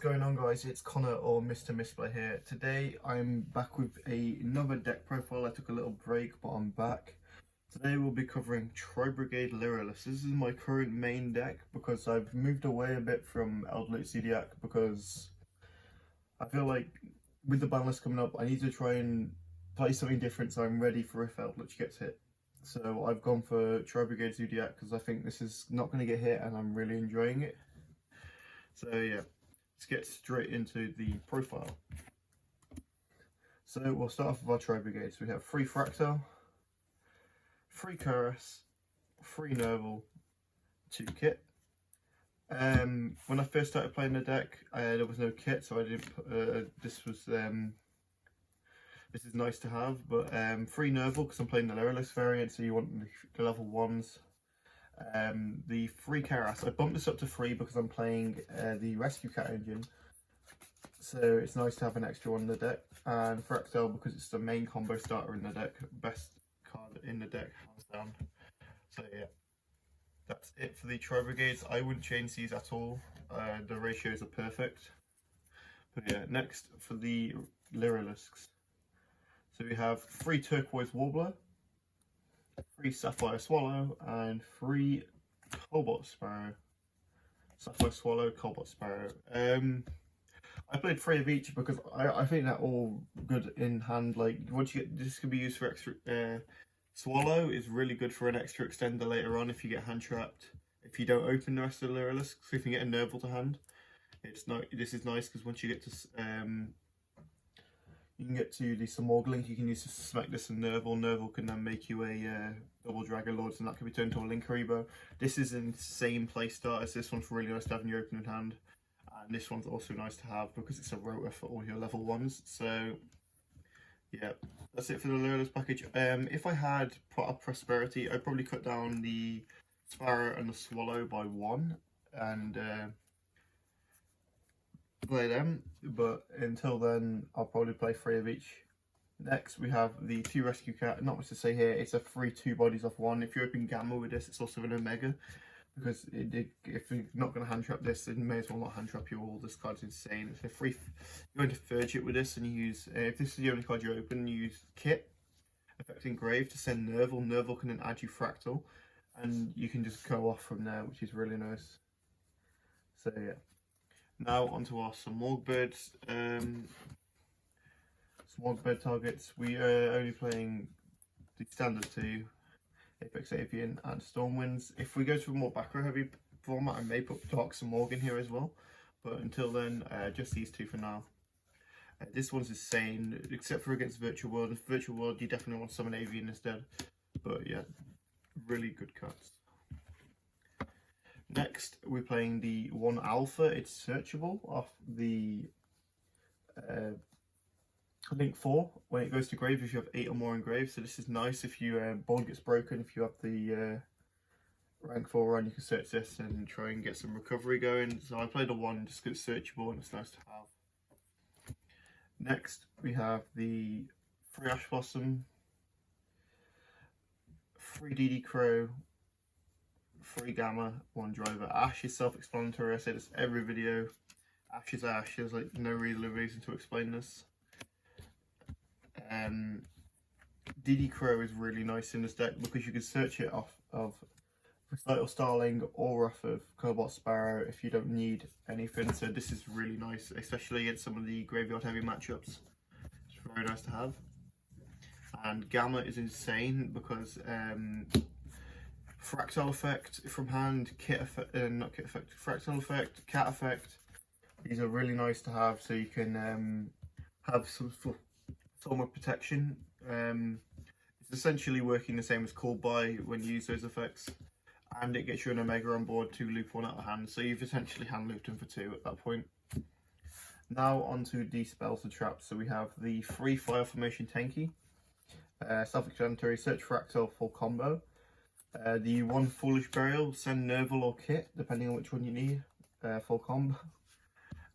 going on, guys? It's Connor or Mr. Misplay here. Today I'm back with another deck profile. I took a little break, but I'm back. Today we'll be covering Tri-Brigade Lyrilusc. This is my current main deck because I've moved away a bit from Lyrilusc Zodiac because I feel like with the ban list coming up, I need to try and play something different so I'm ready for if Lyrilusc gets hit. So I've gone for Tri-Brigade Zodiac because I think this is not going to get hit and I'm really enjoying it. So yeah, let's get straight into the profile. So we'll start off with our Tri-Brigade. So we have 3 Fractal, 3 Caress, 3 Nerval, 2 Kit. When I first started playing the deck, there was no kit, so I didn't. This is nice to have, but 3 Nerval because I'm playing the Lyrilusc variant, so you want the level 1s. The 3 Caress, I bumped this up to 3 because I'm playing the Rescue Cat engine, so it's nice to have an extra one in the deck. And Fractal because it's the main combo starter in the deck, best card in the deck, hands down. So yeah, that's it for the Tri-Brigades. I wouldn't change these at all, the ratios are perfect. But yeah, next for the Lyriluscs. So we have 3 Turquoise Warbler, 3 Sapphire Swallow, and 3 Cobalt Sparrow. Sapphire Swallow, Cobalt Sparrow. I played 3 of each because I think they're all good in hand. Like, once you get, this can be used for extra. Swallow is really good for an extra extender later on if you get hand trapped. If you don't open the rest of the Lyrilusc, so if you get a Nerval to hand, it's not. This is nice because once you get to you can get to the Smorgling, you can use to smack this and Nerval. Nerval can then make you a double Dragon Lords, and that can be turned to a Linkaribo. This is an insane play start, as this one's really nice to have in your opening hand. And this one's also nice to have because it's a rotor for all your level 1s. So, yeah, that's it for the Lyrilusc package. If I had Pot of Prosperity, I'd probably cut down the Sparrow and the Swallow by 1. And play them, but until then I'll probably play 3 of each. Next we have the 2 Rescue Cat. Not much to say here, it's a free 2 bodies off 1. If you open Gamma with this, it's also an Omega, because if you're not going to hand trap this, then you may as well not hand trap you all. This card's insane. It's a free. You go into Furge it with this, and you use, if this is the only card you open, you use Kit, affecting Grave, to send Nerval. Nerval can then add you Fractal, and you can just go off from there, which is really nice. So yeah. Now onto our Smorgbirds. Smorgbird targets. We are only playing the standard 2, Apex Avian and Stormwinds. If we go to a more back row heavy format, I may put Dark Smorg in here as well. But until then, just these 2 for now. This one's insane, except for against Virtual World. If Virtual World, you definitely want to summon Avian instead. But yeah, really good cards. Next, we're playing the 1 Alpha. It's searchable off the Link 4. When it goes to grave, if you have 8 or more in grave. So this is nice if your board gets broken. If you have the rank 4 run, you can search this and try and get some recovery going. So I played a 1 just because it's searchable and it's nice to have. Next, we have the 3 Ash Blossom, 3 DD Crow, 3 Gamma, 1 Driver. Ash is self-explanatory. I say this every video. Ash is Ash. There's like no real reason to explain this. DD Crow is really nice in this deck because you can search it off of Recital Starling or off of Cobalt Sparrow if you don't need anything. So this is really nice, especially against some of the graveyard heavy matchups. It's very nice to have. And Gamma is insane because Fractal Effect from hand, Kit Effect, not Kit Effect, Fractal Effect, Cat Effect. These are really nice to have, so you can have some form of protection. It's essentially working the same as Call By when you use those effects, and it gets you an Omega on board to loop 1 out of hand, so you've essentially hand looped him for 2 at that point. Now onto the spells and traps. So we have the 3 Fire Formation Tenki, self-explanatory, search Fractal, full combo. The 1 Foolish Burial, send Nerval or Kit, depending on which one you need, full combo.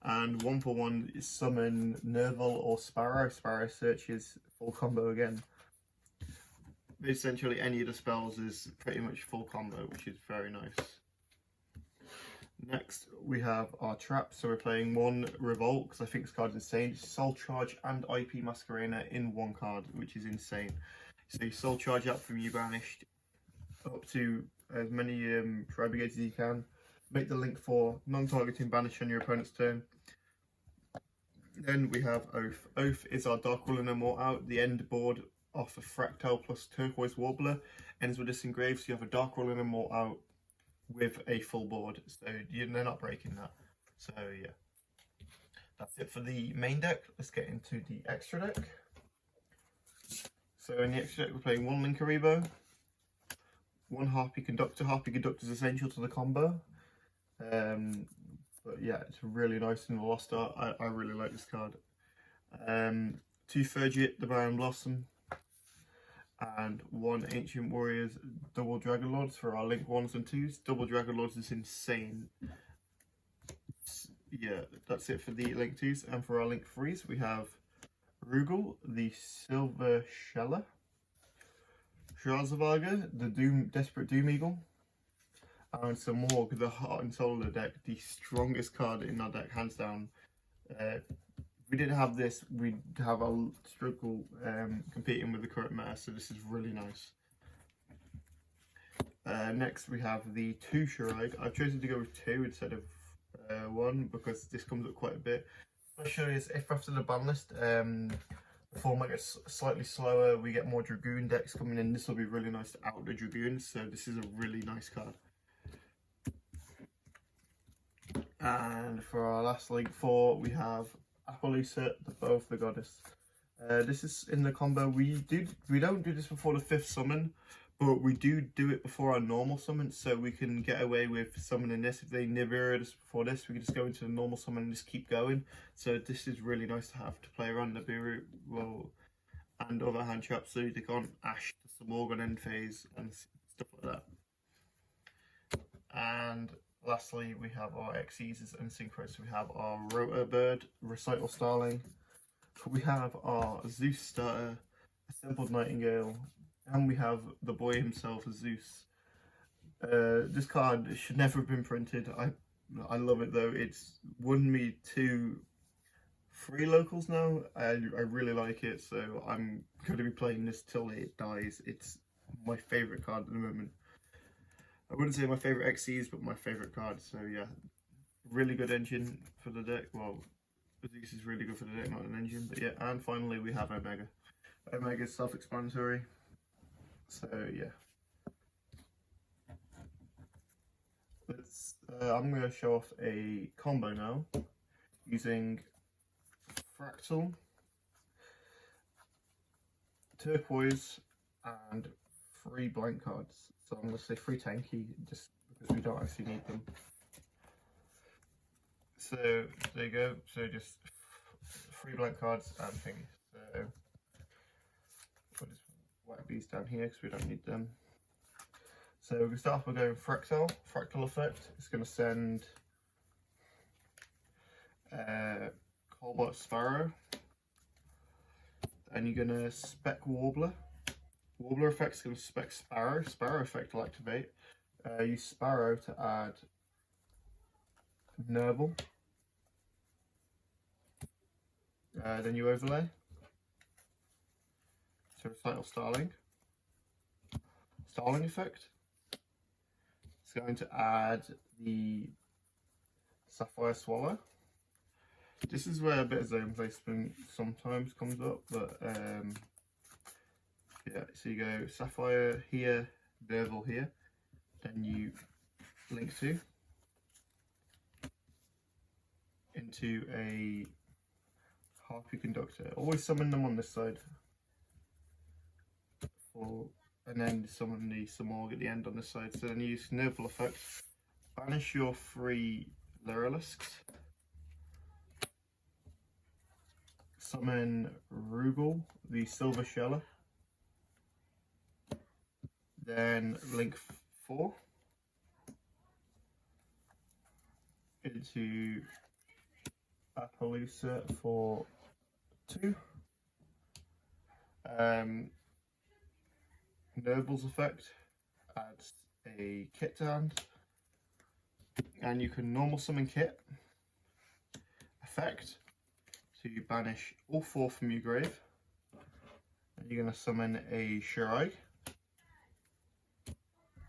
And 1 for 1 is summon Nerval or Sparrow. Sparrow searches, full combo again. Essentially any of the spells is pretty much full combo, which is very nice. Next we have our trap. So we're playing one Revolt because I think this card's insane. It's Soul Charge and IP Masquerena in one card, which is insane. So you Soul Charge up from you banished up to as many Tri-Brigades as you can. Make the link for non-targeting banish on your opponent's turn. Then we have Oath. Oath is our Dark Ruler No More out. The end board off a Fractal plus Turquoise Warbler ends with Disengrave, so you have a Dark Ruler No More out with a full board, so they're not breaking that. So yeah, that's it for the main deck. Let's get into the extra deck. So in the extra deck we're playing one Linkaribo, one Harpy Conductor. Harpy Conductor is essential to the combo. But yeah, it's really nice in the Lost Art. I really like this card. 2 Fergit, the Baron Blossom, and 1 Ancient Warriors double Dragon Lords for our Link 1s and 2s. Double Dragon Lords is insane. Yeah, that's it for the Link 2s. And for our Link 3s, we have Rugal, the Silver Sheller, Shazavaga, the Desperate Doom Eagle, and some more because the Heart and Soul of the deck, the strongest card in our deck, hands down. If we didn't have this, we'd have a struggle competing with the current meta, so this is really nice. Next we have the 2 Shuraig. I've chosen to go with 2 instead of 1 because this comes up quite a bit. Especially if after the ban list, the format gets slightly slower, we get more Dragoon decks coming in. This will be really nice to out the Dragoons, so this is a really nice card. And for our last Link 4, we have Appaloosa, the Bow of the Goddess. This is in the combo. We don't do this before the 5th summon, but we do it before our normal summon, so we can get away with summoning this. If they Nibiru us before this, we can just go into the normal summon and just keep going. So this is really nice to have to play around Nibiru, well, and other hand traps, so they can't Ash the Morgan end phase and stuff like that. And lastly, we have our Xyzes and Synchros. We have our Rotor Bird, Recital Starling. We have our Zeus Starter, Assembled Nightingale, and we have the boy himself, Zeus. This card should never have been printed. I love it though. It's won me 2 free locals now. I really like it, so I'm going to be playing this till it dies. It's my favourite card at the moment. I wouldn't say my favourite XCs, but my favourite card. So yeah, really good engine for the deck. Well, this is really good for the deck, not an engine. But yeah, and finally we have Omega. Omega is self-explanatory. So yeah, I'm going to show off a combo now using Fractal, Turquoise, and 3 blank cards. So I'm going to say 3 tanky, just because we don't actually need them. So there you go. So just 3 blank cards and thingy. So we'll just whack these down here because we don't need them. So we're going to start off by going Fractal effect. It's going to send Cobalt Sparrow. And you're going to spec Warbler. Warbler effect is going to spec Sparrow. Sparrow effect will activate. Use Sparrow to add Nerval. Then you overlay. So Recital Starling. Starling effect. It's going to add the Sapphire Swallow. This is where a bit of zone placement sometimes comes up, but yeah, so you go Sapphire here, Nerval here, then you link 2 into a Harpy Conductor. Always summon them on this side, and then summon the Samorg at the end on this side. So then you use Nerval effect, banish your 3 Lyriluscs, summon Rugal, the Silver Sheller, then link 4 into Appaloosa for 2. Nerval's effect adds a kit to hand. and you can normal summon kit effect to banish all 4 from your grave. And you're going to summon a Shiraig.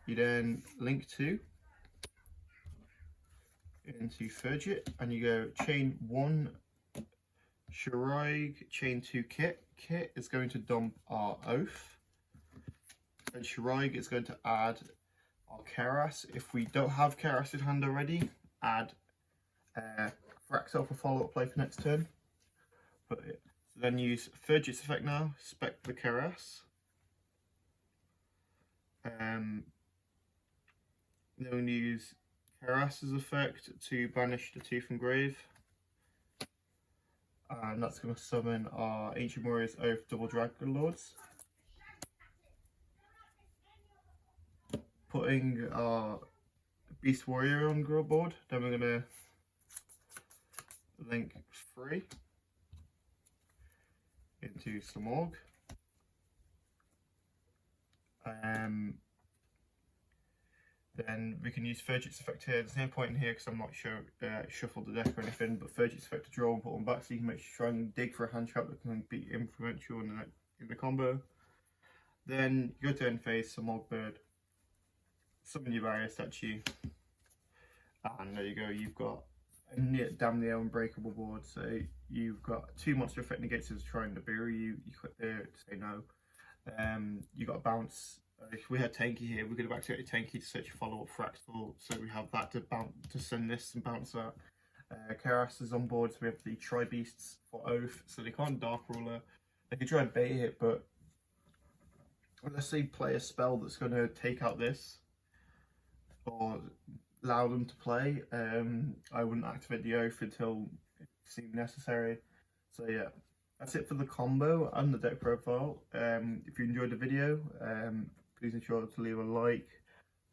You then link 2 into Furgit, and you go chain 1 Shiraig, chain 2 Kit. Kit is going to dump our Oath, and Shiraig is going to add our Keras. If we don't have Keras in hand already, add Fraxel for follow-up play for next turn. So then use Furgit's effect now, spec the Keras. Then we'll use Keras's effect to banish the 2 from grave. And that's going to summon our Ancient Warriors Oath Double Dragon Lords. Putting our Beast Warrior on the board. Then we're going to link 3 into Slamorg. Then we can use Furgit's effect here. There's no point in here because I'm not sure shuffle the deck or anything, but Furgit's effect to draw and put one back so you can make sure try and dig for a hand trap that can be influential in the combo. Then you go to end phase, Slamorg Bird, summon your barrier statue, and there you go, you've got a damn near unbreakable board. So you've got 2 monster effect negatives trying to bury you. You click there to say no. You got a bounce. If we had Tanky here, we could have activated Tanky to search a follow-up Fractal, so we have that to send this and bounce that. Keras is on board, so we have the Tri-Beasts for Oath, so they can't Dark Ruler. They can try and bait it, but unless they play a spell that's going to take out this, or allow them to play, I wouldn't activate the Oath until it seemed necessary. So yeah. That's it for the combo and the deck profile. If you enjoyed the video, please ensure to leave a like,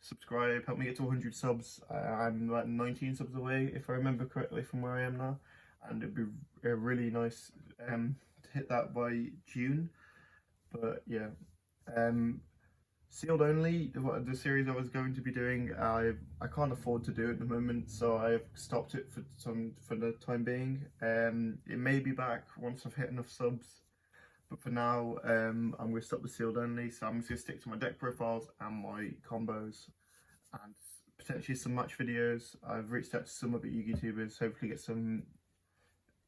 subscribe, help me get to 100 subs. I'm like 19 subs away, if I remember correctly, from where I am now. And it'd be really nice to hit that by June. But yeah, sealed only, the series I was going to be doing, I can't afford to do it at the moment, so I've stopped it for the time being. It may be back once I've hit enough subs, but for now I'm going to stop the sealed only, so I'm just going to stick to my deck profiles and my combos and potentially some match videos. I've reached out to some other YouTubers, hopefully get some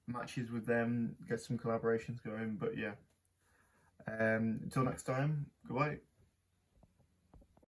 matches with them, get some collaborations going. But yeah, until next time, goodbye.